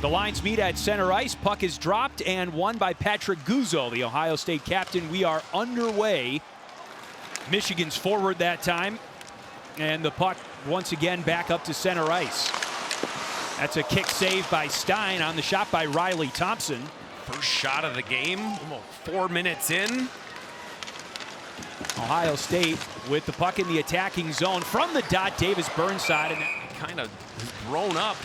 The lines meet at center ice. Puck is dropped and won by Patrick Guzzo, the Ohio State captain. We are underway. Michigan's forward that time. And the puck once again back up to center ice. That's a kick save by Stein on the shot by Riley Thompson. First shot of the game, almost 4 minutes in. Ohio State with the puck in the attacking zone from the dot. Davis Burnside, and kind of grown up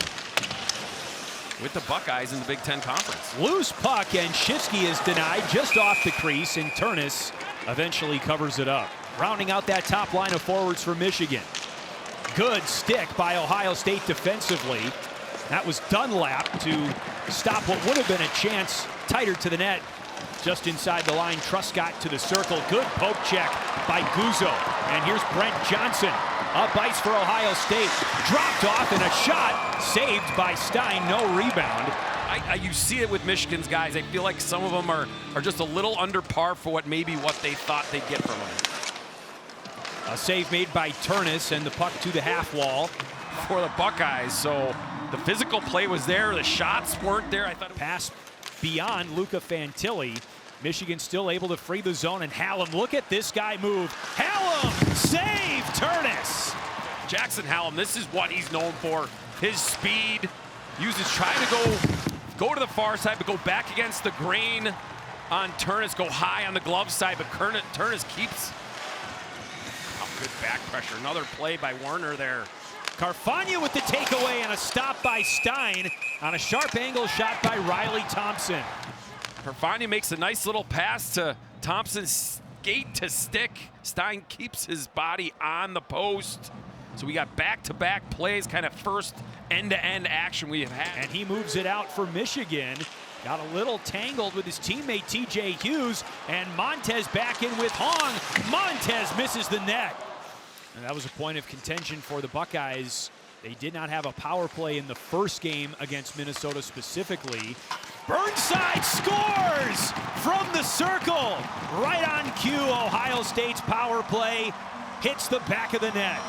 with the Buckeyes in the Big Ten Conference. Loose puck, and Shifsky is denied just off the crease, and Turnus eventually covers it up. Rounding out that top line of forwards for Michigan. Good stick by Ohio State defensively. That was Dunlap to stop what would have been a chance tighter to the net. Just inside the line, Truscott to the circle. Good poke check by Guzzo. And here's Brent Johnson. Up ice for Ohio State. Dropped off in a shot. Saved by Stein. No rebound. You see it with Michigan's guys. I feel like some of them are just a little under par for what they thought they'd get from them. A save made by Turnus, and the puck to the half wall for the Buckeyes. So the physical play was there. The shots weren't there. I thought pass beyond Luca Fantilli. Michigan still able to free the zone, and Hallam, look at this guy move. Hallam, save, Turnus. Jackson Hallam, this is what he's known for. His speed, try to go to the far side, but go back against the grain on Turnus, go high on the glove side, but Turnus keeps, good back pressure. Another play by Werner there. Carfagna with the takeaway and a stop by Stein on a sharp angle shot by Riley Thompson. Carfagna makes a nice little pass to Thompson's skate to stick. Stein keeps his body on the post. So we got back-to-back plays, kind of first end-to-end action we have had. And he moves it out for Michigan. Got a little tangled with his teammate TJ Hughes, and Montez back in with Hong. Montez misses the net. And that was a point of contention for the Buckeyes. They did not have a power play in the first game against Minnesota specifically. Burnside scores from the circle. Right on cue, Ohio State's power play hits the back of the net.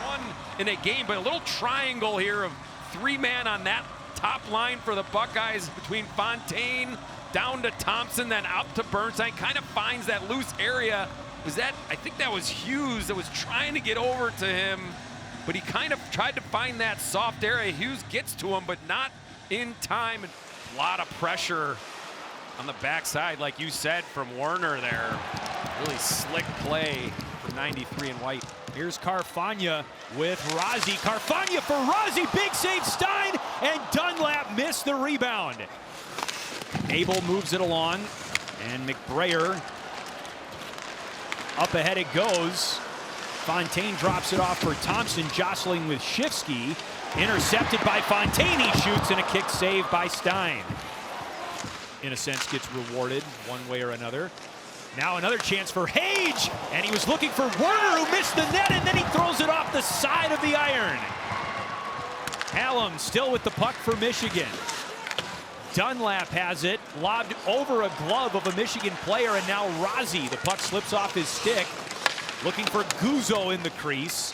One in a game, but a little triangle here of 3-man on that top line for the Buckeyes between Fontaine down to Thompson, then out to Burnside. Kind of finds that loose area. I think that was Hughes that was trying to get over to him, but he kind of tried to find that soft area. Hughes gets to him, but not in time. A lot of pressure on the backside, like you said, from Werner there. Really slick play for 93 in white. Here's Carfagna with Rozzi. Carfagna for Rozzi, big save Stein, and Dunlap missed the rebound. Abel moves it along, and McBrayer, up ahead it goes. Fontaine drops it off for Thompson, jostling with Shifsky. Intercepted by Fontaine, he shoots, and a kick save by Stein. In a sense, gets rewarded one way or another. Now another chance for Hage, and he was looking for Werner, who missed the net, and then he throws it off the side of the iron. Hallam still with the puck for Michigan. Dunlap has it, lobbed over a glove of a Michigan player, and now Rozzi. The puck slips off his stick, looking for Guzzo in the crease.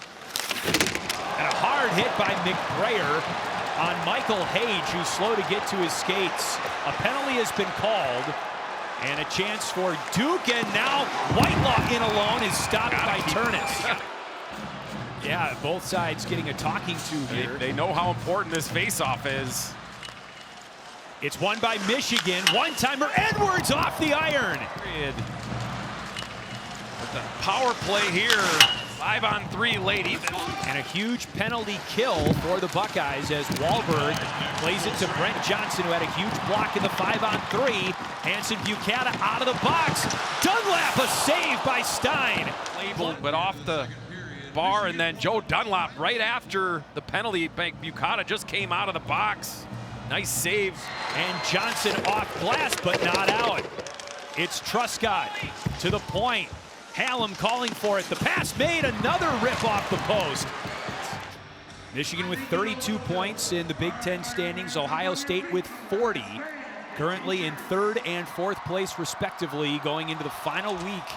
And a hard hit by McBrayer on Michael Hage, who's slow to get to his skates. A penalty has been called, and a chance for Duke, and now Whitelock in alone is stopped by Turnus. Yeah, both sides getting a talking to here. They know how important this faceoff is. It's won by Michigan. One-timer, Edwards off the iron. With the power play here, 5-on-3 late even. And a huge penalty kill for the Buckeyes as Wahlberg plays it to Brent Johnson, who had a huge block in the 5-on-3. Hanson Buchanan out of the box. Dunlap, a save by Stein. Labeled, but off the bar, and then Joe Dunlap right after the penalty. Buchanan just came out of the box. Nice save. And Johnson off glass, but not out. It's Truscott to the point. Hallam calling for it. The pass made, another rip off the post. Michigan with 32 points in the Big Ten standings. Ohio State with 40. Currently in 3rd and 4th place respectively, going into the final week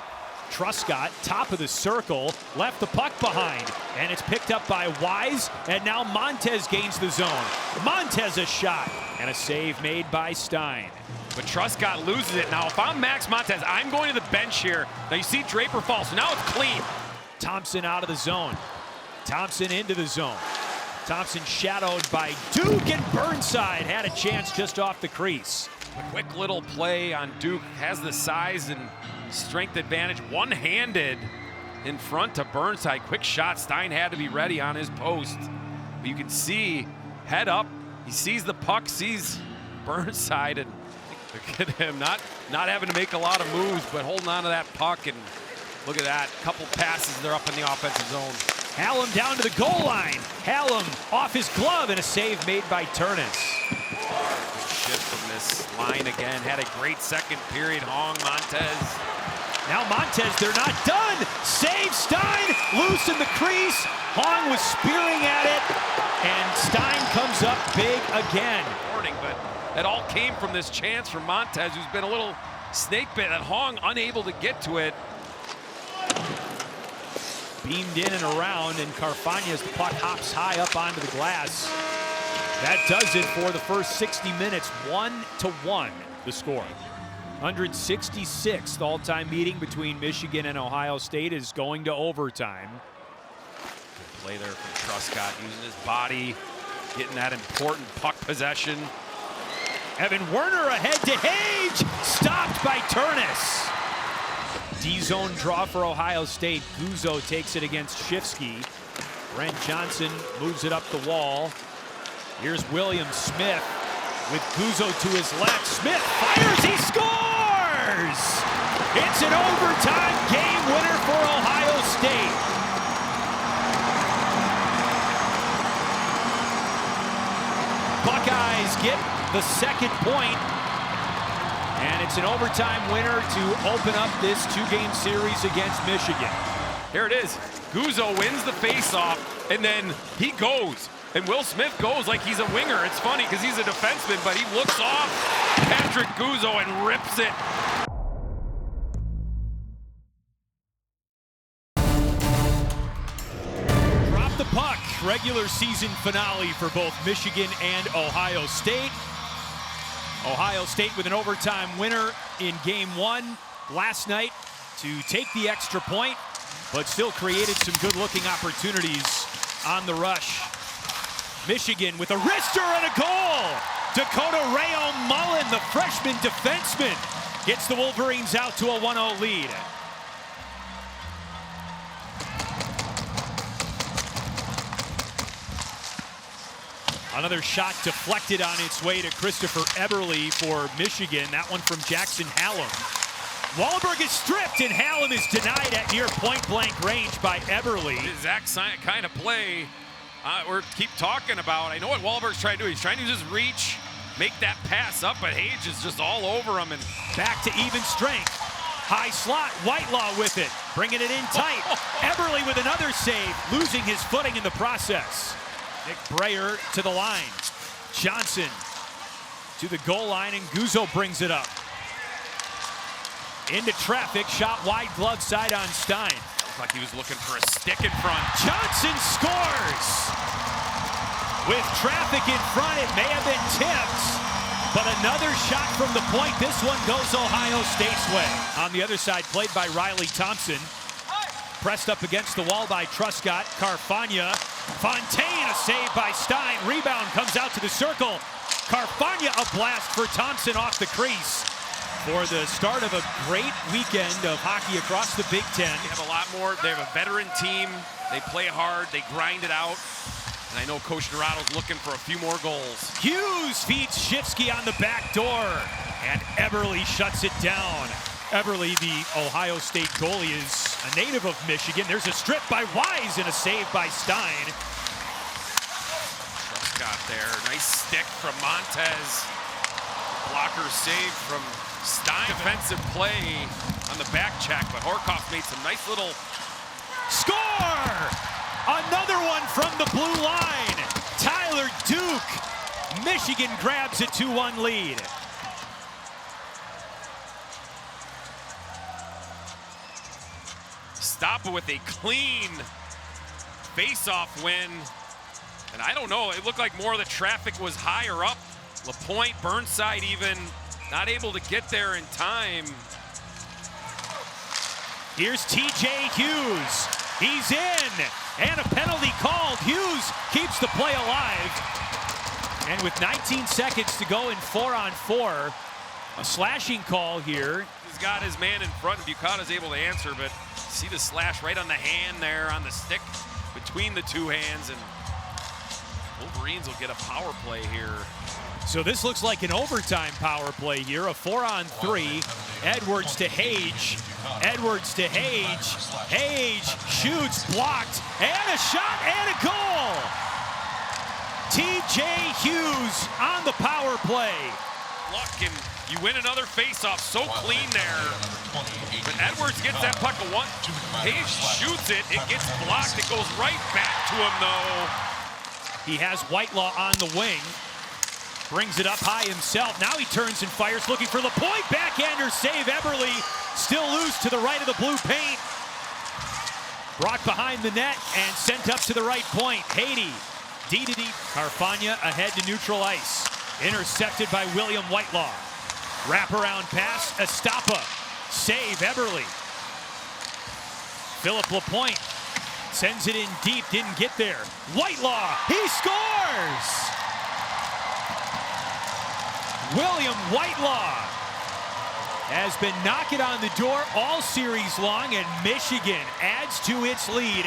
Truscott, top of the circle, left the puck behind, and it's picked up by Wise, and now Montez gains the zone. Montez a shot, and a save made by Stein. But Truscott loses it. Now, if I'm Max Montez, I'm going to the bench here. Now, you see Draper fall, so now it's clean. Thompson out of the zone. Thompson into the zone. Thompson shadowed by Duke, and Burnside had a chance just off the crease. A quick little play on Duke, has the size and strength advantage, one-handed in front to Burnside. Quick shot, Stein had to be ready on his post. But you can see, head up, he sees the puck, sees Burnside, and look at him, not having to make a lot of moves, but holding on to that puck, and look at that, couple passes, they're up in the offensive zone. Hallam down to the goal line. Hallam off his glove, and a save made by Turnus. Shift from this line again, had a great second period. Hong, Montez. Now Montez, they're not done. Save Stein, loose in the crease. Hong was spearing at it, and Stein comes up big again. But that all came from this chance from Montez, who's been a little snake bit, and Hong unable to get to it. Beamed in and around, and Carfagna, as the puck hops high up onto the glass. That does it for the first 60 minutes, 1-1 the score. 166th all-time meeting between Michigan and Ohio State is going to overtime. Good play there from Truscott, using his body, getting that important puck possession. Evan Werner ahead to Hage, stopped by Turnus. D-zone draw for Ohio State. Guzzo takes it against Shifsky. Brent Johnson moves it up the wall. Here's William Smith with Guzzo to his left. Smith fires, he scores! It's an overtime game winner for Ohio State. Buckeyes get the second point, and it's an overtime winner to open up this two-game series against Michigan. Here it is. Guzzo wins the faceoff, and then he goes. And Will Smith goes like he's a winger. It's funny because he's a defenseman, but he looks off Patrick Guzzo and rips it. Drop the puck. Regular season finale for both Michigan and Ohio State. Ohio State with an overtime winner in game one last night to take the extra point, but still created some good-looking opportunities on the rush. Michigan with a wrister and a goal. Dakota Rayo Mullen, the freshman defenseman, gets the Wolverines out to a 1-0 lead. Another shot deflected on its way to Christopher Eberle for Michigan. That one from Jackson Hallam. Wahlberg is stripped, and Hallam is denied at near point-blank range by Eberle. Exact kind of play we keep talking about. I know what Wahlberg's trying to do. He's trying to use his reach, make that pass up, but Hage is just all over him. And back to even strength. High slot, Whitelaw with it, bringing it in tight. Eberle with another save, losing his footing in the process. Nick Breyer to the line. Johnson to the goal line, and Guzzo brings it up. Into traffic, shot wide, glove side on Stein. Looked like he was looking for a stick in front. Johnson scores! With traffic in front, it may have been tipped, but another shot from the point. This one goes Ohio State's way. On the other side, played by Riley Thompson. Pressed up against the wall by Truscott. Carfagna. Fontaine, a save by Stein. Rebound comes out to the circle. Carfagna, a blast for Thompson off the crease. For the start of a great weekend of hockey across the Big Ten. They have a lot more. They have a veteran team. They play hard. They grind it out. And I know Coach Dorado's looking for a few more goals. Hughes feeds Shifsky on the back door, and Eberle shuts it down. Eberle, the Ohio State goalie, is a native of Michigan. There's a strip by Wise and a save by Stein. Truscott there. Nice stick from Montez. Blocker save from Stein. Defensive play on the back check, but Horkoff made some nice little... Score! Another one from the blue line. Tyler Duke. Michigan grabs a 2-1 lead. Estapa with a clean face-off win. And I don't know, it looked like more of the traffic was higher up. LaPointe, Burnside even, not able to get there in time. Here's TJ Hughes. He's in, and a penalty called. Hughes keeps the play alive. And with 19 seconds to go in 4-on-4, a slashing call here. He's got his man in front, and Bucata's able to answer, but see the slash right on the hand there, on the stick between the two hands, and Wolverines will get a power play here. So this looks like an overtime power play here, a 4-on-3. Edwards to Hage. Edwards to Hage. Hage shoots, blocked, and a shot and a goal. TJ Hughes on the power play. Luck, and you win another faceoff, so clean there. But Edwards gets that puck a one. Hage shoots it, it gets blocked, it goes right back to him though. He has Whitelaw on the wing. Brings it up high himself. Now he turns and fires, looking for LaPointe. Backhander save. Eberle still loose to the right of the blue paint. Brought behind the net and sent up to the right point. Haiti, D to D. Carfagna ahead to neutral ice. Intercepted by William Whitelaw. Wraparound pass, Estapa. Save, Eberle. Philip LaPointe sends it in deep, didn't get there. Whitelaw, he scores! William Whitelaw has been knocking on the door all series long, and Michigan adds to its lead.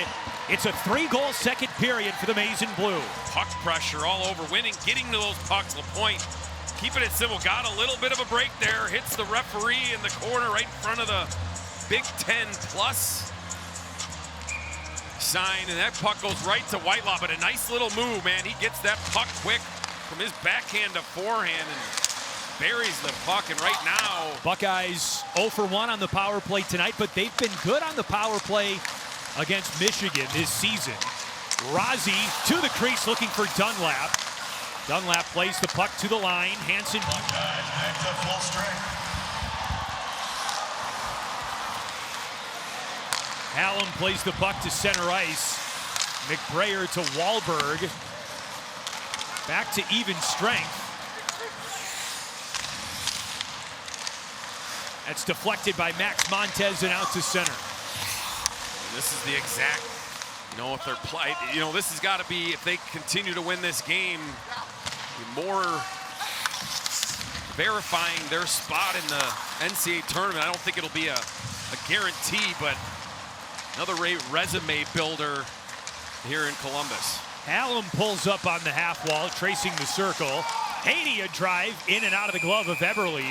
It's a 3-goal second period for the Maize and Blue. Puck pressure all over, winning, getting to those pucks. LaPointe keeping it simple, got a little bit of a break there, hits the referee in the corner right in front of the Big Ten Plus sign, and that puck goes right to Whitelaw, but a nice little move, man. He gets that puck quick from his backhand to forehand and buries the puck, and right now Buckeyes 0 for 1 on the power play tonight, but they've been good on the power play against Michigan this season. Rozzi to the crease looking for Dunlap. Dunlap plays the puck to the line. Hansen. Hallam plays the puck to center ice. McBrayer to Wahlberg. Back to even strength. That's deflected by Max Montez and out to center. And this is the exact, if they're played, this has got to be, if they continue to win this game, more verifying their spot in the NCAA tournament. I don't think it'll be a guarantee, but another resume builder here in Columbus. Hallam pulls up on the half wall, tracing the circle. Haiti a drive in and out of the glove of Eberle.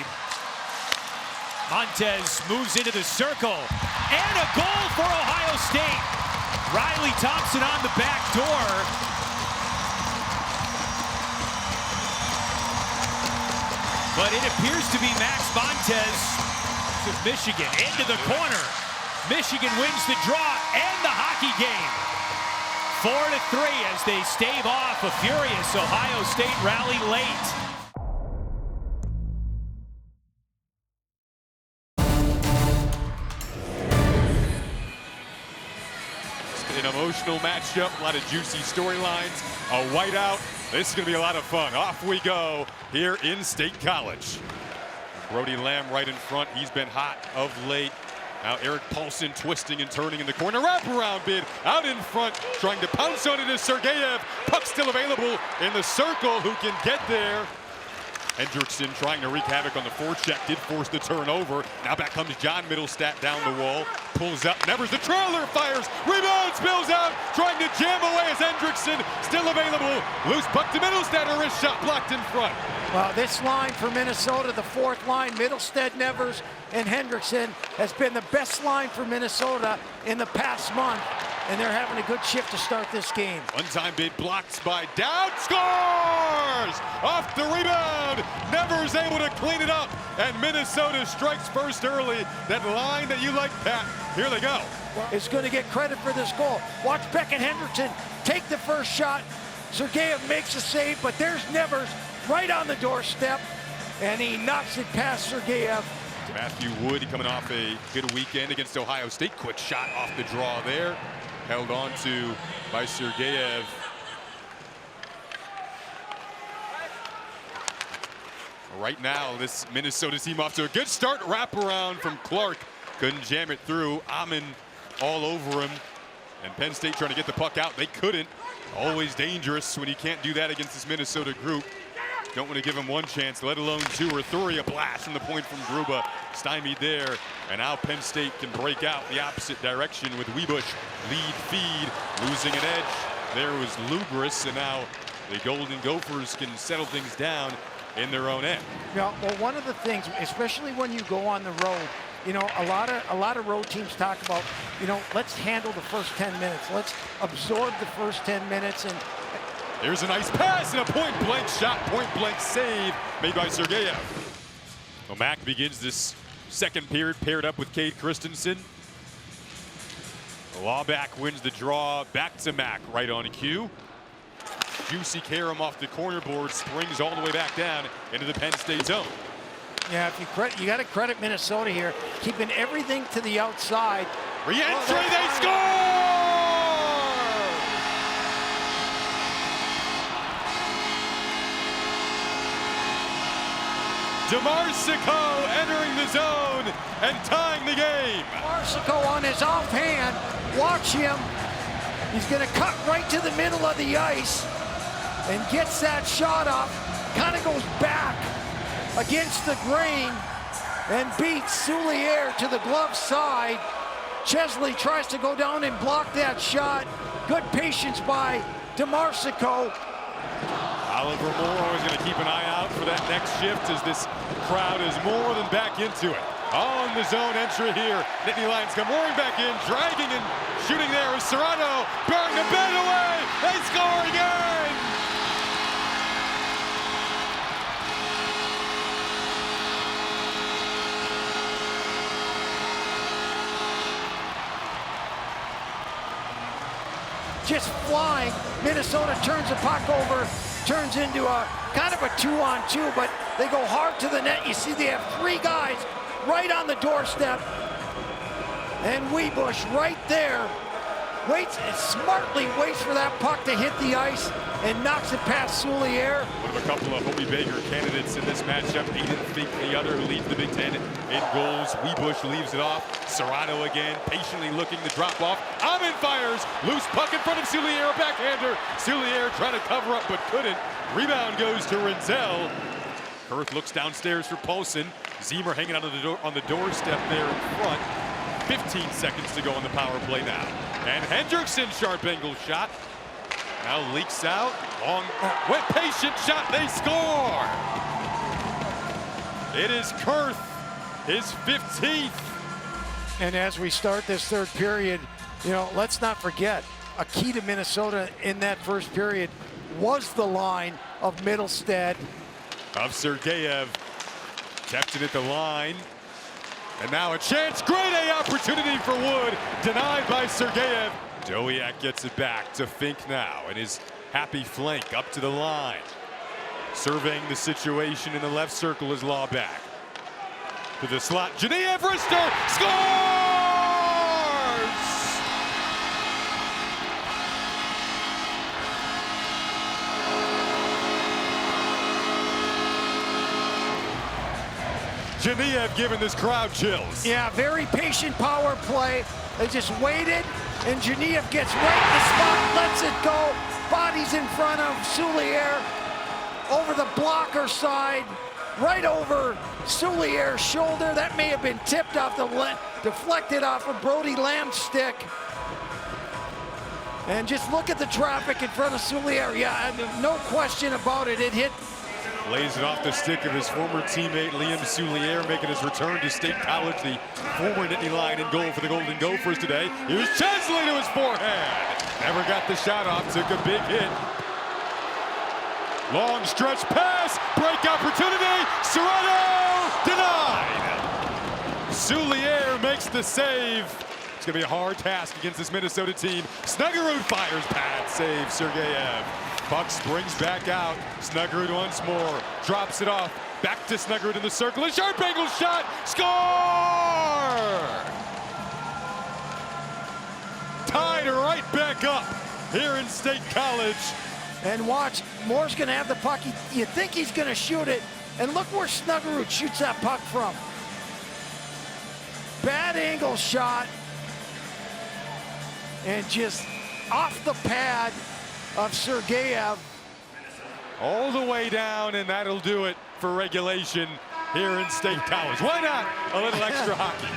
Montez moves into the circle, and a goal for Ohio State. Riley Thompson on the back door. But it appears to be Max Montez of Michigan into the corner. Michigan wins the draw and the hockey game. 4-3 as they stave off a furious Ohio State rally late. An emotional matchup, a lot of juicy storylines, a whiteout. This is going to be a lot of fun. Off we go here in State College. Brody Lamb right in front. He's been hot of late. Now Eric Paulson twisting and turning in the corner. Wraparound bid out in front, trying to pounce on it is Sergeyev. Puck still available in the circle. Who can get there? Hendrickson trying to wreak havoc on the forecheck, did force the turnover. Now back comes John Middlestat down the wall, pulls up, Nevers the trailer, fires, rebound, spills out, trying to jam away as Hendrickson still available. Loose puck to Middlestat, or his shot blocked in front. Well, this line for Minnesota, the fourth line, Middlestat, Nevers, and Hendrickson, has been the best line for Minnesota in the past month, and they're having a good shift to start this game. One-time bid blocked by Dowd, scores! Off the rebound, Nevers able to clean it up, and Minnesota strikes first early. That line that you like, Pat, here they go. Is going to get credit for this goal. Watch Beckett Hendrickson take the first shot. Sergeyev makes a save, but there's Nevers right on the doorstep, and he knocks it past Sergeyev. Matthew Wood coming off a good weekend against Ohio State. Quick shot off the draw there. Held on to by Sergeyev. Right now, this Minnesota team off to a good start. Wraparound from Clark. Couldn't jam it through. Amin all over him. And Penn State trying to get the puck out. They couldn't. Always dangerous when you can't do that against this Minnesota group. Don't want to give him one chance, let alone two or three. A blast from the point from Gruba. Stymied there. And now Penn State can break out the opposite direction with Weebush. Lead feed. Losing an edge. There was Lubris. And now the Golden Gophers can settle things down in their own end. Yeah, well, one of the things, especially when you go on the road, you know, a lot of road teams talk about, you know, let's handle the first 10 minutes. Let's absorb the first 10 minutes. And there's a nice pass and a point-blank shot, point-blank save made by Sergeyev. Well, Mack begins this second period paired up with Cade Christensen. Lawback wins the draw, back to Mack right on cue. Juicy Karam off the corner board, springs all the way back down into the Penn State zone. yeah, if you got to credit Minnesota here, keeping everything to the outside. Re-entry, they score! DeMarsico entering the zone and tying the game. DeMarsico on his offhand, watch him. He's going to cut right to the middle of the ice and gets that shot up, kind of goes back against the grain and beats Soulier to the glove side. Chesley tries to go down and block that shot. Good patience by DeMarsico. Oliver Moore always going to keep an eye out for that next shift as this crowd is more than back into it. On the zone entry here. Nittany Lions come roaring back in, dragging and shooting there with Serrano. Burning the bed away. They score again. Just flying. Minnesota turns the puck over, turns into a kind of a 2-on-2, but they go hard to the net. You see they have three guys right on the doorstep. And Weebush right there waits and smartly waits for that puck to hit the ice and knocks it past Soulier. One of a couple of Hobie Baker candidates in this matchup. Aiden Fink, the other, who leads the Big Ten in goals. Weebush leaves it off. Serrano again, patiently looking to drop off. Amin fires. Loose puck in front of Soulier, a backhander. Soulier trying to cover up but couldn't. Rebound goes to Renzel. Kurth looks downstairs for Paulson. Zemer hanging out on the doorstep there in front. 15 seconds to go on the power play now. And Hendrickson, sharp angle shot. Now leaks out. Long, wet, patient shot. They score. It is Kurth, his 15th. And as we start this third period, you know, let's not forget, a key to Minnesota in that first period was the line of Middlestead. Of Sergeyev. Kept it at the line. And now a chance, great A opportunity for Wood, denied by Sergeyev. Dowiak gets it back to Fink now, and his happy flank up to the line. Surveying the situation in the left circle is Lawback. To the slot, Genevieve Rister scores! Genevieve giving this crowd chills. Yeah, very patient power play. They just waited, and Genevieve gets right in the spot, lets it go. Bodies in front of Soulier, over the blocker side, right over Soulier's shoulder. That may have been tipped off the deflected off of Brody Lamb's stick. And just look at the traffic in front of Soulier. Yeah, no question about it. It hit. Lays it off the stick of his former teammate Liam Soulier, making his return to State College, the former Nittany Lion in goal for the Golden Gophers today. Here's Chesley to his forehand. Never got the shot off, took a big hit. Long stretch pass, break opportunity, Serrano denied. Soulier makes the save. It's gonna be a hard task against this Minnesota team. Snuggerud fires, pad save, Sergeyev. Puck springs back out. Snuggerud once more, drops it off. Back to Snuggerud in the circle. A sharp angle shot. Score! Tied right back up here in State College. And watch, Moore's going to have the puck. You think he's going to shoot it. And look where Snuggerud shoots that puck from. Bad angle shot. And just off the pad of Sergeyev. All the way down, and that'll do it for regulation here in State College. Why not a little extra hockey?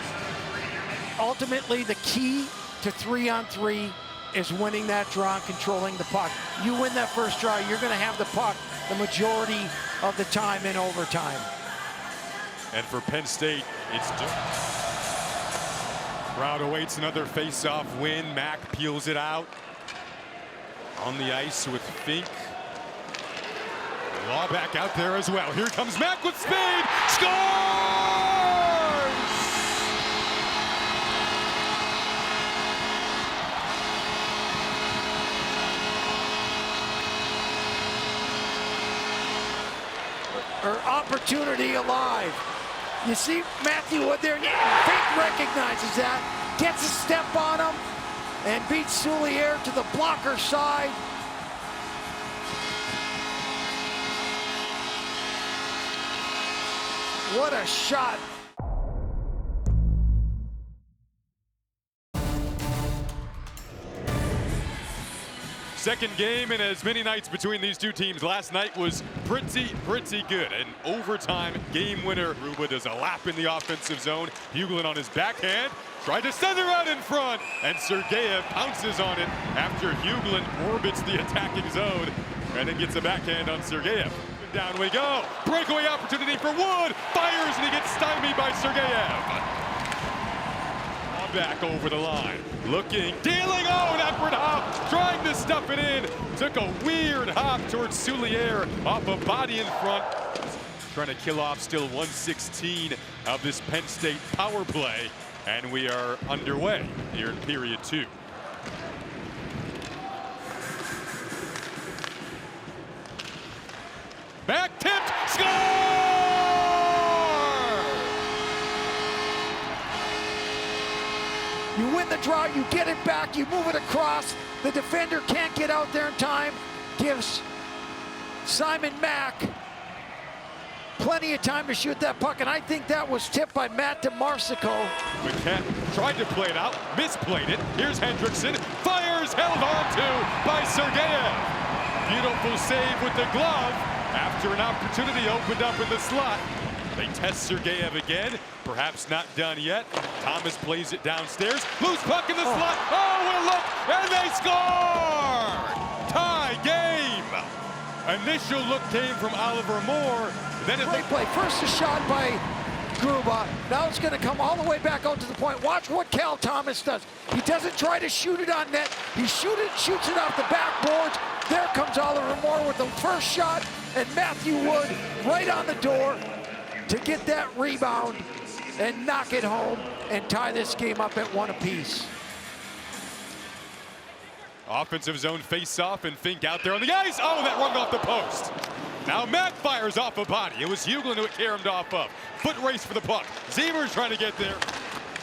Ultimately, the key to 3-on-3 is winning that draw and controlling the puck. You win that first draw, you're going to have the puck the majority of the time in overtime. And for Penn State, it's done. Crowd awaits another face-off win. Mack peels it out. On the ice with Fink. Law back out there as well. Here comes Mack with speed. Scores! Or opportunity alive. You see Matthew Wood there. Fink recognizes that, gets a step on him, and beats Soulier to the blocker side. What a shot. Second game in as many nights between these two teams. Last night was pretty good. An overtime game winner. Ruba does a lap in the offensive zone. Huglin on his backhand. Tried to send it out in front. And Sergeyev pounces on it after Huglin orbits the attacking zone. And then gets a backhand on Sergeyev. Down we go. Breakaway opportunity for Wood. Fires and he gets stymied by Sergeyev. Back over the line. Looking, dealing, oh, an upward hop. Trying to stuff it in. Took a weird hop towards Soulier off a body in front. Trying to kill off still 1:16 of this Penn State power play. And we are underway here in period 2. Back tipped, score! You win the draw, you get it back, you move it across. The defender can't get out there in time. Gives Simon Mack plenty of time to shoot that puck, and I think that was tipped by Matt DeMarsico. McCann tried to play it out, misplayed it. Here's Hendrickson, fires, held on to by Sergeyev. Beautiful save with the glove after an opportunity opened up in the slot. They test Sergeyev again, perhaps not done yet. Thomas plays it downstairs, loose puck in the slot. Oh, what a look, and they score! Tie game. Initial look came from Oliver Moore. Then Great play. First a shot by Gruba. Now it's going to come all the way back out to the point. Watch what Cal Thomas does. He doesn't try to shoot it on net. He shoots it off the backboards. There comes Oliver Moore with the first shot, and Matthew Wood right on the door to get that rebound and knock it home and tie this game up at 1 apiece. Offensive zone face-off and Fink out there on the ice. Oh, that rung off the post. Now Matt fires off a body. It was Huglin who it caromed off of. Foot race for the puck. Zemer's trying to get there.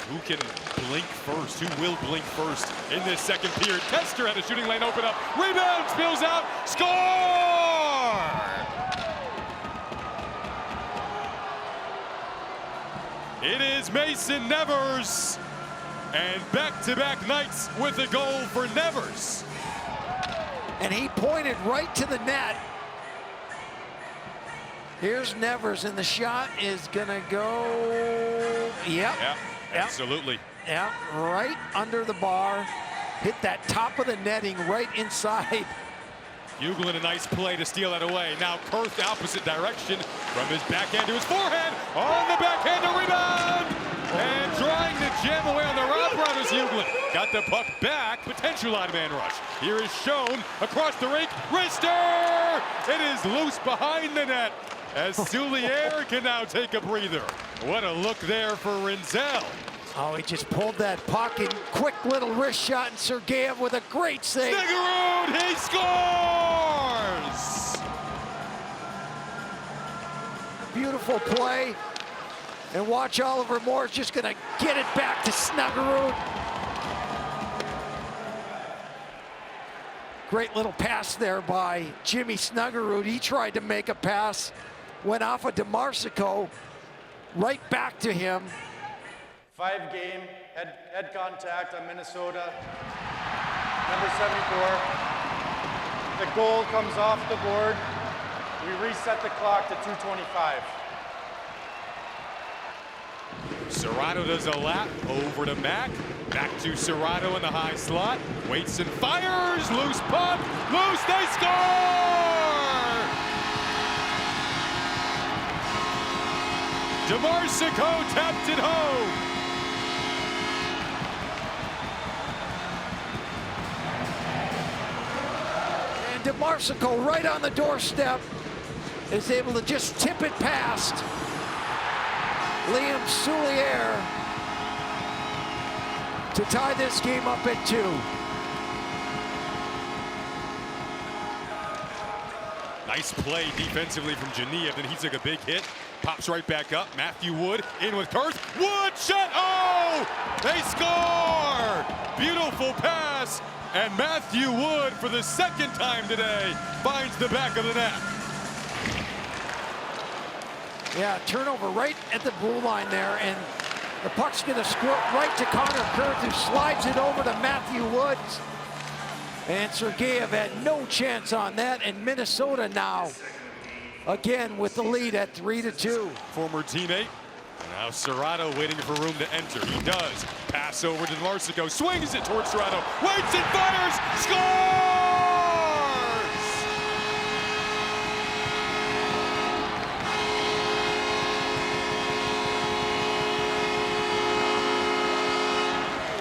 Who can blink first? Who will blink first in this second period? Tester had a shooting lane open up. Rebound, spills out, score! It is Mason Nevers. And back-to-back nights with a goal for Nevers. And he pointed right to the net. Here's Nevers, and the shot is gonna go, yep. Yeah, absolutely. Yeah, right under the bar. Hit that top of the netting right inside. Huglin, a nice play to steal that away. Now Kurth opposite direction from his backhand to his forehand. On the backhand, a rebound! And trying to jam away on the wraparound is Huglin. Got the puck back, potential odd-man rush. Here is shown across the rink. Wrister! It is loose behind the net as Soulier can now take a breather. What a look there for Rinzel. Oh, he just pulled that puck and quick little wrist shot, and Sergeyev with a great save. Snuggerud, he scores! Beautiful beautiful play. And watch, Oliver Moore's just gonna get it back to Snuggerud. Great little pass there by Jimmy Snuggerud. He tried to make a pass, went off of DeMarsico, right back to him. 5-game head contact on Minnesota. Number 74. The goal comes off the board. We reset the clock to 2:25. Serrato does a lap over to Mack. Back to Serrato in the high slot. Waits and fires. Loose puck. Loose. They score! DeMarsico tapped it home. And DeMarsico right on the doorstep is able to just tip it past Liam Soulier to tie this game up at 2. Nice play defensively from Genev. Then he took a big hit. Pops right back up. Matthew Wood in with Kurth. Wood shot. Oh! They score! Beautiful pass. And Matthew Wood, for the second time today, finds the back of the net. Yeah, turnover right at the blue line there, and the puck's gonna squirt right to Connor Kurth, who slides it over to Matthew Woods. And Sergeyev had no chance on that, and Minnesota now, again with the lead at 3-2. Former teammate. Now Serrato waiting for room to enter. He does. Pass over to DeMarsico. Swings it towards Serrato. Waits and fires. Scores!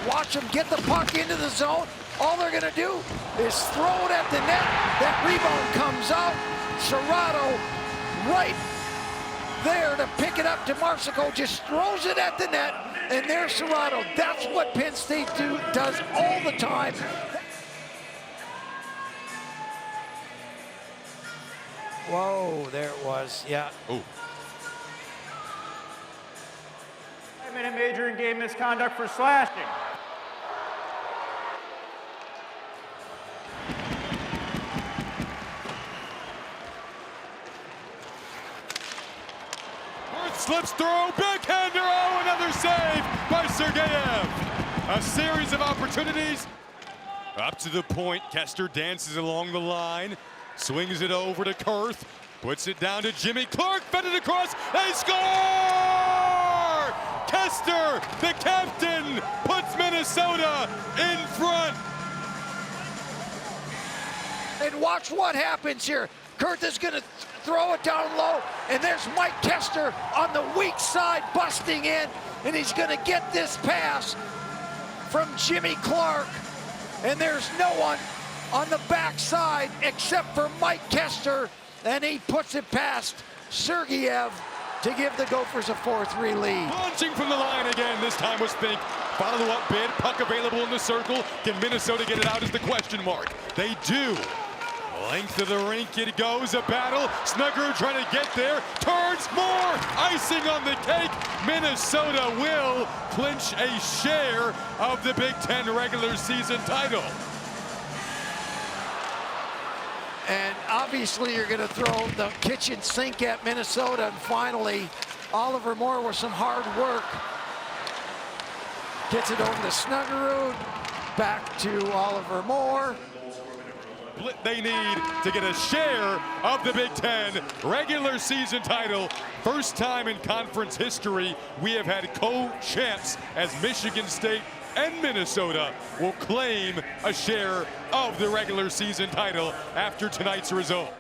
Watch them get the puck into the zone. All they're gonna do is throw it at the net. That rebound comes out. Serrato right there to pick it up. DeMarsico just throws it at the net, and there's Serrato. That's what Penn State does all the time. Whoa, there it was, yeah. Ooh. 5-minute major in game misconduct for slashing. Slips through, backhander, oh, another save by Sergeyev. A series of opportunities. Up to the point, Kester dances along the line, swings it over to Kurth, puts it down to Jimmy Clark, fed it across, they score! Kester, the captain, puts Minnesota in front. And watch what happens here. Kurth is gonna throw it down low, and there's Mike Kester on the weak side busting in, and he's gonna get this pass from Jimmy Clark, and there's no one on the backside except for Mike Kester, and he puts it past Sergeyev to give the Gophers a 4-3 lead. Launching from the line again, this time was Fink. Follow-up bid, puck available in the circle. Can Minnesota get it out is the question mark. They do. Length of the rink, it goes, a battle. Snuggerud trying to get there, turns, more, icing on the cake. Minnesota will clinch a share of the Big Ten regular season title. And obviously you're gonna throw the kitchen sink at Minnesota, and finally, Oliver Moore with some hard work. Gets it over to Snuggerud, back to Oliver Moore. They need to get a share of the Big Ten regular season title. First time in conference history we have had co-champs, as Michigan State and Minnesota will claim a share of the regular season title after tonight's result.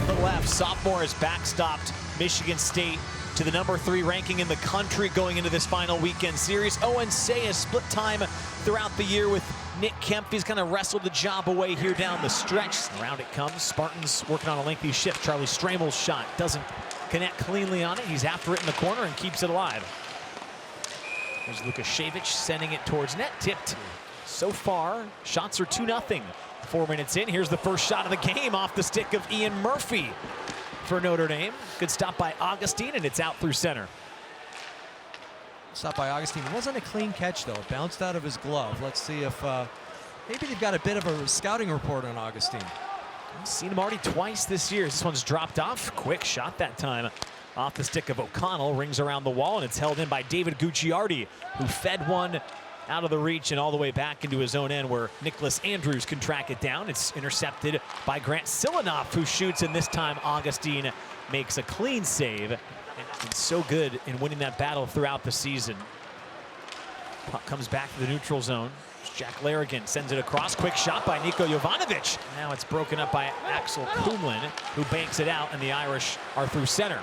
The left, sophomore has backstopped Michigan State to the #3 ranking in the country going into this final weekend series. Owen Say has split time throughout the year with Nick Kemp. He's kind of wrestled the job away here down the stretch. Around it comes. Spartans working on a lengthy shift. Charlie Stramel's shot doesn't connect cleanly on it. He's after it in the corner and keeps it alive. There's Lukashevich sending it towards net. Tipped. So far, shots are 2-0 4 minutes in, here's the first shot of the game off the stick of Ian Murphy for Notre Dame. Good stop by Augustine, and it's out through center. Stop by Augustine. It wasn't a clean catch, though. It bounced out of his glove. Let's see if maybe they've got a bit of a scouting report on Augustine. I've seen him already twice this year. This one's dropped off. Quick shot that time off the stick of O'Connell. Rings around the wall, and it's held in by David Gucciardi, who fed one out of the reach and all the way back into his own end where Nicholas Andrews can track it down. It's intercepted by Grant Silanoff, who shoots, and this time Augustine makes a clean save. And been so good in winning that battle throughout the season. Puck comes back to the neutral zone. Jack Larrigan sends it across. Quick shot by Niko Jovanovic. Now it's broken up by Axel Kumlin, who banks it out, and the Irish are through center.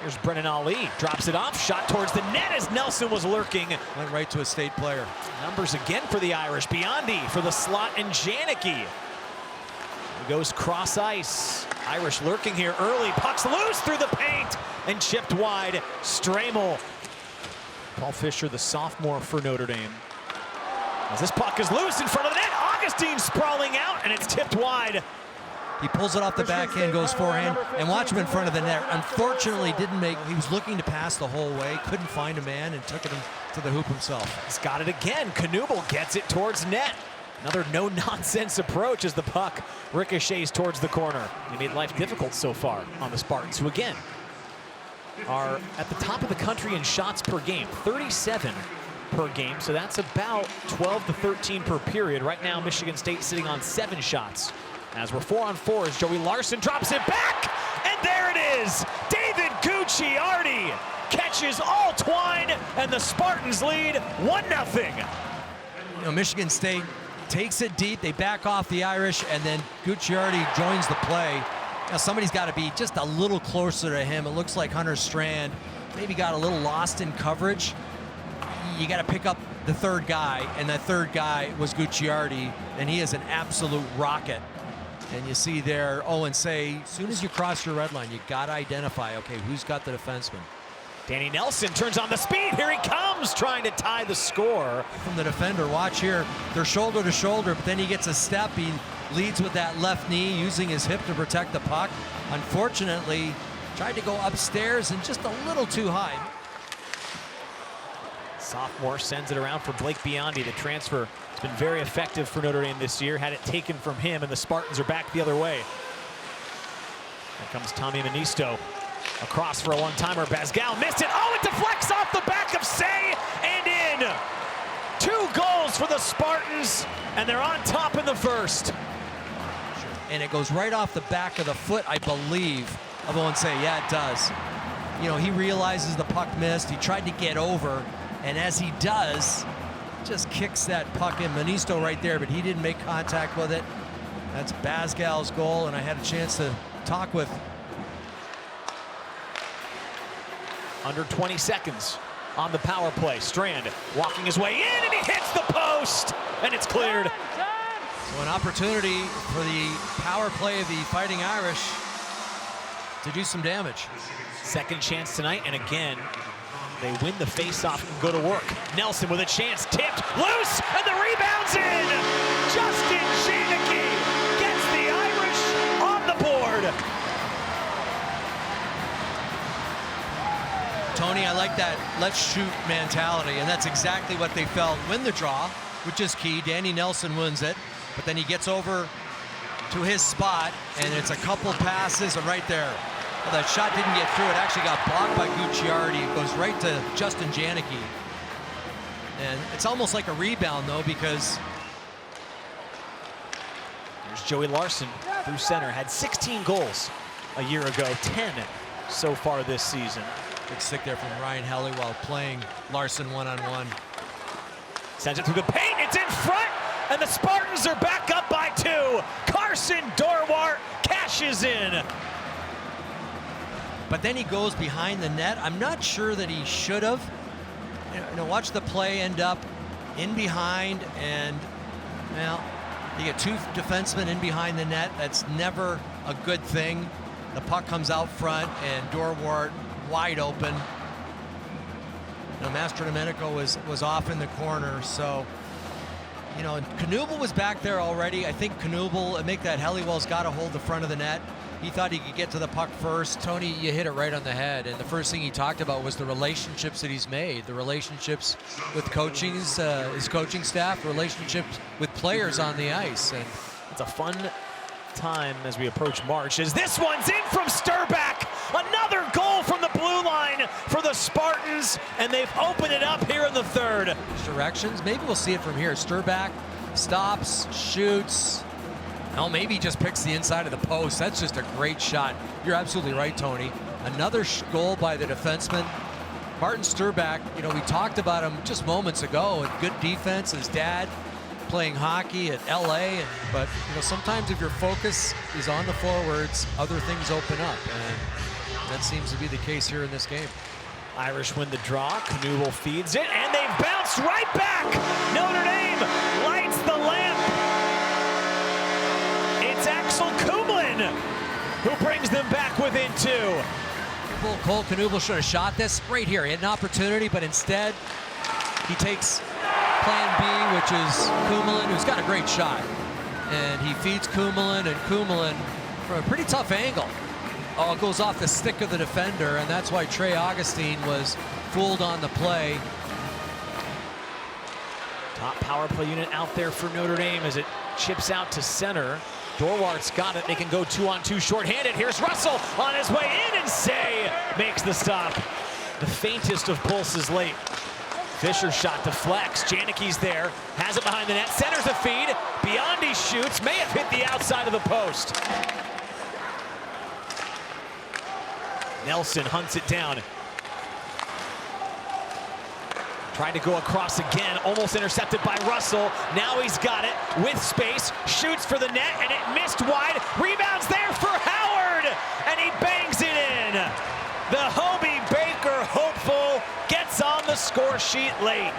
Here's Brennan Ali, drops it off, shot towards the net as Nelson was lurking. Went right to a state player. Numbers again for the Irish. Biondi for the slot, and Janicki. He goes cross ice. Irish lurking here early. Puck's loose through the paint and chipped wide. Stramel. Paul Fisher, the sophomore for Notre Dame. As this puck is loose in front of the net, Augustine sprawling out, and it's tipped wide. He pulls it off the backhand, goes forehand, and watch him in front of the net. Unfortunately, didn't make. He was looking to pass the whole way, couldn't find a man, and took it to the hoop himself. He's got it again. Knubel gets it towards net. Another no-nonsense approach as the puck ricochets towards the corner. He made life difficult so far on the Spartans, who again are at the top of the country in shots per game, 37 per game. So that's about 12 to 13 per period. Right now, Michigan State sitting on 7 shots. As we're 4-on-4 as Joey Larson drops it back, and there it is. David Gucciardi catches all twine, and the Spartans lead 1-0. You know, Michigan State takes it deep, they back off the Irish, and then Gucciardi joins the play. Now somebody's got to be just a little closer to him. It looks like Hunter Strand maybe got a little lost in coverage. You got to pick up the third guy, and that third guy was Gucciardi, and he is an absolute rocket. And you see there, Owen say, as soon as you cross your red line, you got to identify, okay, who's got the defenseman? Danny Nelson turns on the speed. Here he comes, trying to tie the score. From the defender, watch here. They're shoulder to shoulder, but then he gets a step. He leads with that left knee, using his hip to protect the puck. Unfortunately, tried to go upstairs and just a little too high. Sophomore sends it around for Blake Biondi. The transfer has been very effective for Notre Dame this year. Had it taken from him, and the Spartans are back the other way. Here comes Tommy Manisto. Across for a one-timer. Basgal missed it. Oh, it deflects off the back of Say and in. 2 goals for the Spartans, and they're on top in the first. And it goes right off the back of the foot, I believe, of Owen Say. Yeah, it does. You know, he realizes the puck missed. He tried to get over, and as he does, just kicks that puck in. Manisto right there, but he didn't make contact with it. That's Basgal's goal, and I had a chance to talk with. Under 20 seconds on the power play. Strand walking his way in, and he hits the post, and it's cleared. So an opportunity for the power play of the Fighting Irish to do some damage. Second chance tonight, and again, they win the faceoff and go to work. Nelson with a chance, tipped, loose, and the rebound's in! Justin Janicki gets the Irish on the board. Tony, I like that let's shoot mentality, and that's exactly what they felt. Win the draw, which is key. Danny Nelson wins it, but then he gets over to his spot, and it's a couple passes, and right there. Well, that shot didn't get through. It actually got blocked by Gucciardi. It goes right to Justin Janicki. And it's almost like a rebound, though, because there's Joey Larson through center. Had 16 goals a year ago, 10 so far this season. Big stick there from Ryan Helly while playing Larson one-on-one. Sends it through the paint. It's in front, and the Spartans are back up by 2. Carson Dorwart cashes in. But then he goes behind the net. I'm not sure that he should have. You know, watch the play end up in behind, and well, you get 2 defensemen in behind the net. That's never a good thing. The puck comes out front, and Dorwart wide open. Now, Mastrodomenico was off in the corner, so You know, Knuble was back there already. I think Knuble, make that Helliwell's got to hold the front of the net. He thought he could get to the puck first. Tony, you hit it right on the head. And the first thing he talked about was the relationships that he's made, the relationships with his coaching staff, relationships with players on the ice. And it's a fun time as we approach March, as this one's in from Sturback. Another goal from the blue line for the Spartans, and they've opened it up here in the third. Directions, maybe we'll see it from here. Sturback stops, shoots. No, maybe he just picks the inside of the post. That's just a great shot. You're absolutely right, Tony. Another goal by the defenseman. Martin Sturback, you know, we talked about him just moments ago, and good defense. His dad playing hockey at LA, but you know, sometimes if your focus is on the forwards, other things open up, and that seems to be the case here in this game. Irish win the draw. Knuble feeds it, and they've bounced right back. Notre Dame lights the lamp. It's Axel Kumlin who brings them back within 2. Cole Knuble should have shot this right here. He had an opportunity, but instead he takes plan B, which is Kumlin, who's got a great shot. And he feeds Kumlin, and Kumlin from a pretty tough angle. Oh, it goes off the stick of the defender, and that's why Trey Augustine was fooled on the play. Top power play unit out there for Notre Dame as it chips out to center. Dorwart's got it. They can go 2-on-2 shorthanded. Here's Russell on his way in, and Say makes the stop. The faintest of pulses late. Fisher shot deflects. Janicki's there, has it behind the net, centers a feed. Biondi shoots, may have hit the outside of the post. Nelson hunts it down. Trying to go across again, almost intercepted by Russell. Now he's got it with space, shoots for the net, and it missed wide. Rebounds there for Howard, and he bangs it in. The Hobie Baker hopeful gets on the score sheet late.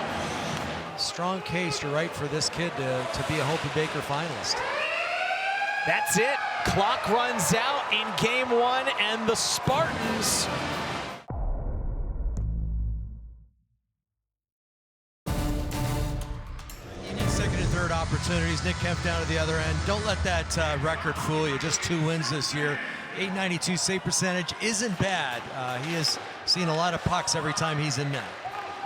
Strong case, you're right, for this kid to be a Hobie Baker finalist. That's it. Clock runs out in game 1, and the Spartans second and third opportunities. Nick Kemp down to the other end. Don't let that record fool you. Just 2 wins this year. .892 save percentage isn't bad. He has seen a lot of pucks every time he's in net.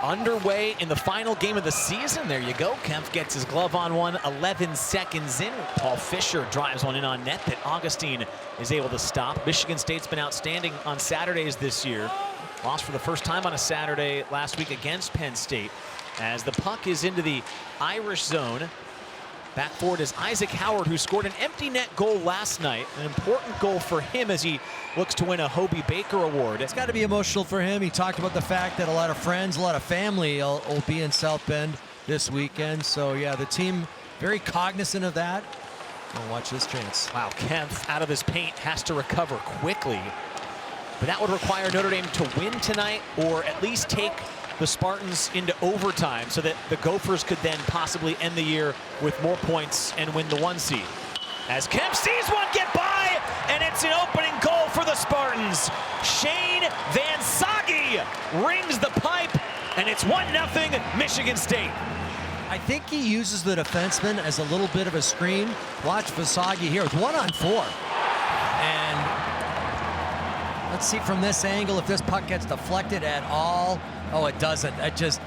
Underway in the final game of the season. There you go. Kempf gets his glove on one 11 seconds in. Paul Fisher drives one in on net that Augustine is able to stop. Michigan State's been outstanding on Saturdays this year. Lost for the first time on a Saturday last week against Penn State. As the puck is into the Irish zone. Back forward is Isaac Howard, who scored an empty net goal last night. An important goal for him as he looks to win a Hobie Baker Award. It's got to be emotional for him. He talked about the fact that a lot of friends, a lot of family will be in South Bend this weekend. So, yeah, the team very cognizant of that. Oh, watch this chance. Wow, Kempf out of his paint has to recover quickly. But that would require Notre Dame to win tonight, or at least take the Spartans into overtime so that the Gophers could then possibly end the year with more points and win the 1 seed. As Kemp sees one get by, and it's an opening goal for the Spartans. Shane Van Sage rings the pipe, and it's 1-0 Michigan State. I think he uses the defenseman as a little bit of a screen. Watch Vasagi here. It's 1-on-4. And let's see from this angle if this puck gets deflected at all. Oh, it doesn't. It just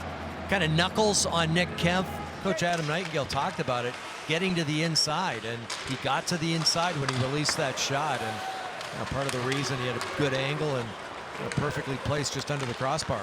kind of knuckles on Nick Kemp. Coach Adam Nightingale talked about it, getting to the inside, and he got to the inside when he released that shot. And you know, part of the reason he had a good angle and perfectly placed just under the crossbar.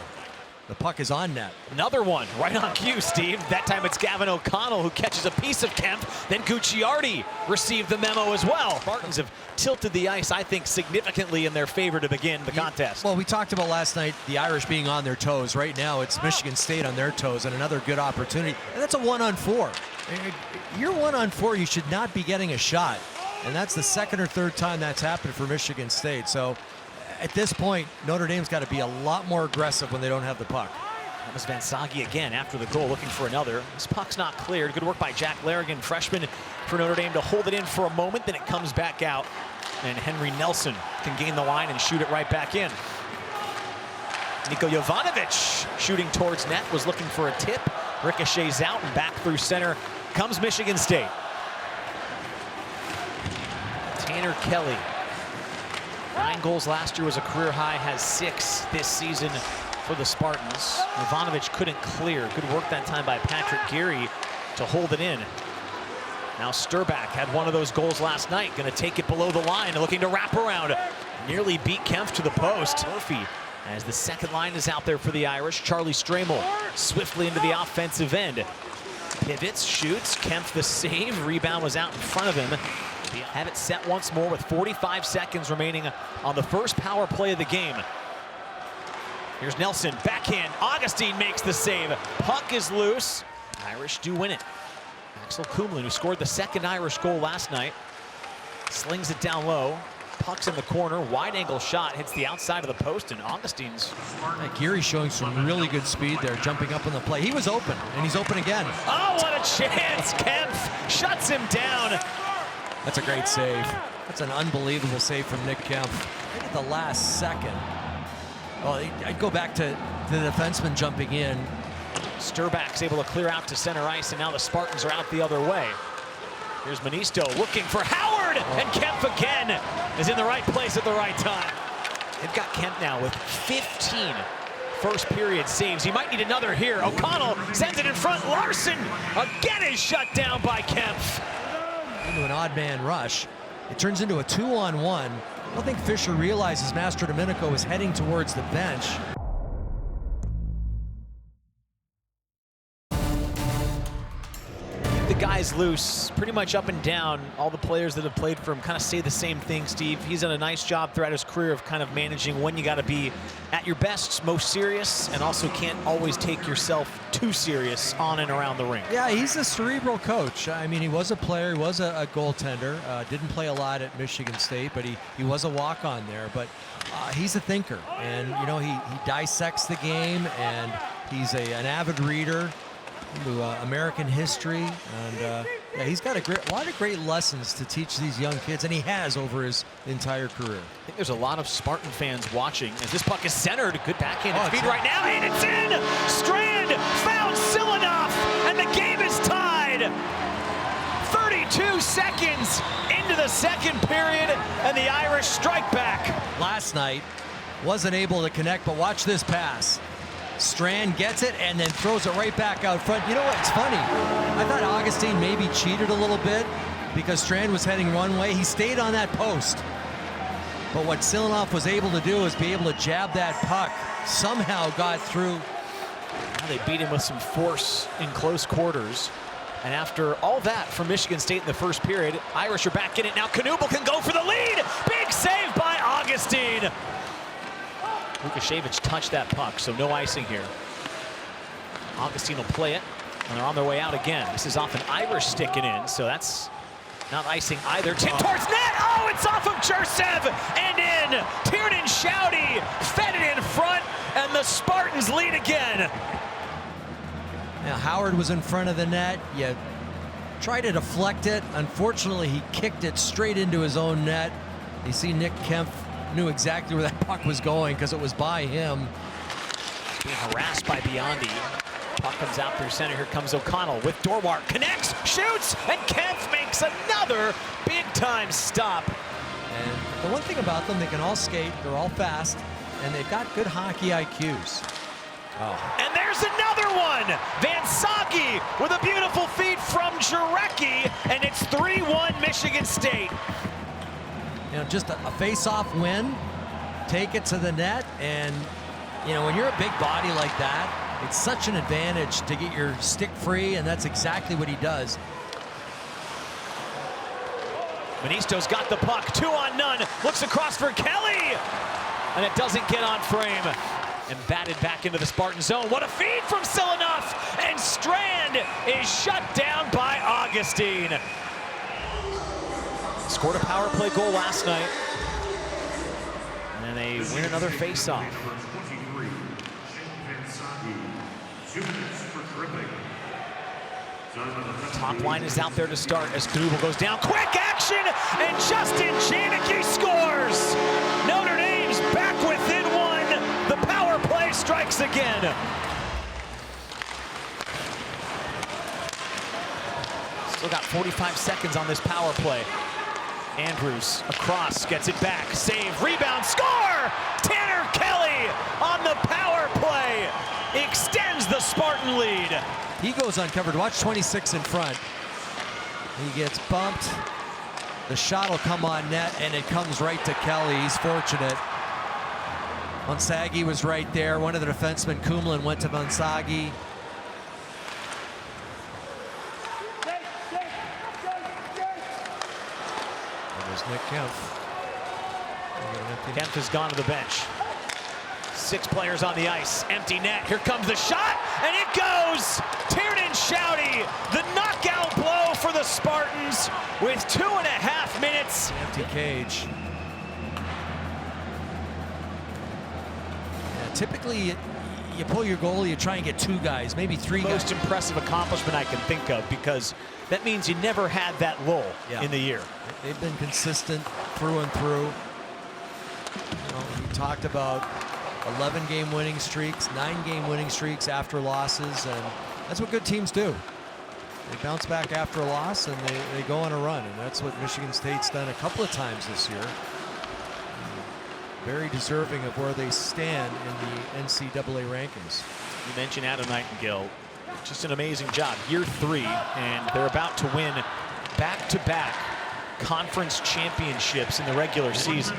The puck is on net. Another one right on cue, Steve. That time it's Gavin O'Connell who catches a piece of Kemp. Then Gucciardi received the memo as well. Spartans have tilted the ice, I think, significantly in their favor to begin the contest. Well, we talked about last night the Irish being on their toes. Right now it's Michigan State on their toes, and another good opportunity. And that's a 1-on-4. You're 1-on-4, you should not be getting a shot. And that's the second or third time that's happened for Michigan State. So at this point, Notre Dame's got to be a lot more aggressive when they don't have the puck. That was Van Sage again after the goal, looking for another. This puck's not cleared. Good work by Jack Larrigan, freshman for Notre Dame, to hold it in for a moment. Then it comes back out, and Henry Nelson can gain the line and shoot it right back in. Niko Jovanovic shooting towards net, was looking for a tip. Ricochets out and back through center comes Michigan State. Tanner Kelly. 9 goals last year was a career high, has 6 this season for the Spartans. Ivanovic couldn't clear. Good work that time by Patrick Geary to hold it in. Now Sturback had one of those goals last night. Going to take it below the line, looking to wrap around. Nearly beat Kempf to the post. Murphy, as the second line is out there for the Irish. Charlie Stramel swiftly into the offensive end. Pivots, shoots, Kempf the save. Rebound was out in front of him. Have it set once more with 45 seconds remaining on the first power play of the game. Here's Nelson, backhand. Augustine makes the save. Puck is loose. Irish do win it. Axel Kumlin, who scored the second Irish goal last night, slings it down low. Puck's in the corner. Wide angle shot hits the outside of the post, and Augustine's. Geary's showing some really good speed there, jumping up on the play. He was open, and he's open again. Oh, what a chance! Kempf shuts him down. That's a great save. That's an unbelievable save from Nick Kempf. Right at the last second. Well, I'd go back to the defenseman jumping in. Sturback's able to clear out to center ice, and now the Spartans are out the other way. Here's Manisto looking for Howard, and Kempf again is in the right place at the right time. They've got Kempf now with 15 first period saves. He might need another here. O'Connell sends it in front. Larson again is shut down by Kempf. Into an odd man rush. It turns into a 2-on-1. I don't think Fisher realizes Master Domenico is heading towards the bench. The guy's loose, pretty much up and down. All the players that have played for him kind of say the same thing, Steve. He's done a nice job throughout his career of kind of managing when you got to be at your best, most serious, and also can't always take yourself too serious on and around the ring. Yeah, he's a cerebral coach. I mean, he was a player, he was a goaltender. Didn't play a lot at Michigan State, but he was a walk-on there. But he's a thinker, and you know, he dissects the game, and he's an avid reader into American history, and yeah, he's got a lot of great lessons to teach these young kids, and he has over his entire career. I think there's a lot of Spartan fans watching as this puck is centered. Good backhanded feed right now, and it's in! Strand found Silanoff, and the game is tied! 32 seconds into the second period, and the Irish strike back. Last night, wasn't able to connect, but watch this pass. Strand gets it and then throws it right back out front. You know what? It's funny. I thought Augustine maybe cheated a little bit because Strand was heading one way. He stayed on that post. But what Silanoff was able to do is be able to jab that puck. Somehow got through. Now they beat him with some force in close quarters. And after all that from Michigan State in the first period, Irish are back in it. Now Knuble can go for the lead. Big save by Augustine. Lukashevich touched that puck, so no icing here. Augustine will play it, and they're on their way out again. This is off an Irish sticking in, so that's not icing either. Tip towards net! Oh, it's off of Jursev and in! Tiernan Shouty fed it in front, and the Spartans lead again. Now Howard was in front of the net. You try to deflect it. Unfortunately, he kicked it straight into his own net. You see Nick Kempf knew exactly where that puck was going because it was by him. Being harassed by Biondi. Puck comes out through center. Here comes O'Connell with Dorwart. Connects, shoots, and Kempf makes another big-time stop. And the one thing about them, they can all skate, they're all fast, and they've got good hockey IQs. Oh. And there's another one! Van Saki with a beautiful feed from Jarecki, and it's 3-1 Michigan State. You know, just a face-off win, take it to the net, and you know, when you're a big body like that, it's such an advantage to get your stick free, and that's exactly what he does. Manisto's got the puck, 2-on-0, looks across for Kelly, and it doesn't get on frame. And batted back into the Spartan zone. What a feed from Silanoff, and Strand is shut down by Augustine. Scored a power play goal last night, and they win another face-off. Top line is out there to start as Knuble goes down. Quick action, and Justin Janicki scores! Notre Dame's back within one. The power play strikes again. Still got 45 seconds on this power play. Andrews across, gets it back, save, rebound, score! Tanner Kelly on the power play extends the Spartan lead. He goes uncovered. Watch 26 in front. He gets bumped. The shot will come on net, and it comes right to Kelly. He's fortunate. Monsagi was right there. One of the defensemen, Kumlin, went to Monsagi. And there's Nick Kempf. Kempf has gone to the bench. 6 players on the ice. Empty net. Here comes the shot, and it goes! Tiernan Shouty, the knockout blow for the Spartans with 2.5 minutes. Empty cage. Yeah, typically, you pull your goalie, you try and get 2 guys, maybe 3 guys. Most impressive accomplishment I can think of, because that means you never had that lull in the year. They've been consistent through and through. We talked about 11-game winning streaks, 9-game winning streaks after losses, and that's what good teams do. They bounce back after a loss, and they go on a run, and that's what Michigan State's done a couple of times this year. Very deserving of where they stand in the NCAA rankings. You mentioned Adam Nightingale, just an amazing job. Year 3, and they're about to win back-to-back conference championships in the regular season.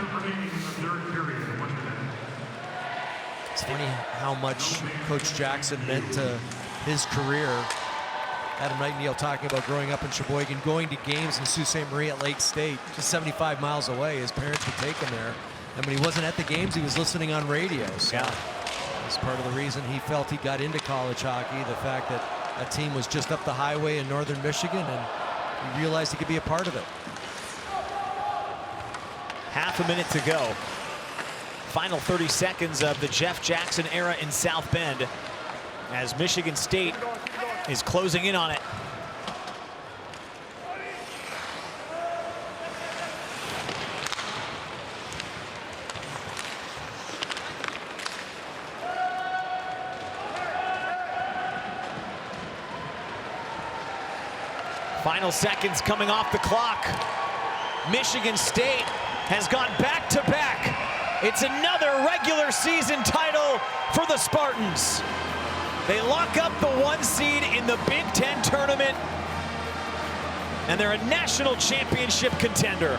It's funny how much Coach Jackson meant to his career. Adam Nightingale talking about growing up in Sheboygan, going to games in Sault Ste. Marie at Lake State, just 75 miles away. His parents would take him there. And when he wasn't at the games, he was listening on radio. So that's part of the reason he felt he got into college hockey, the fact that that team was just up the highway in northern Michigan, and he realized he could be a part of it. Half a minute to go. Final 30 seconds of the Jeff Jackson era in South Bend as Michigan State is closing in on it. Final seconds coming off the clock. Michigan State has gone back-to-back. It's another regular season title for the Spartans. They lock up the 1 seed in the Big Ten tournament, and they're a national championship contender.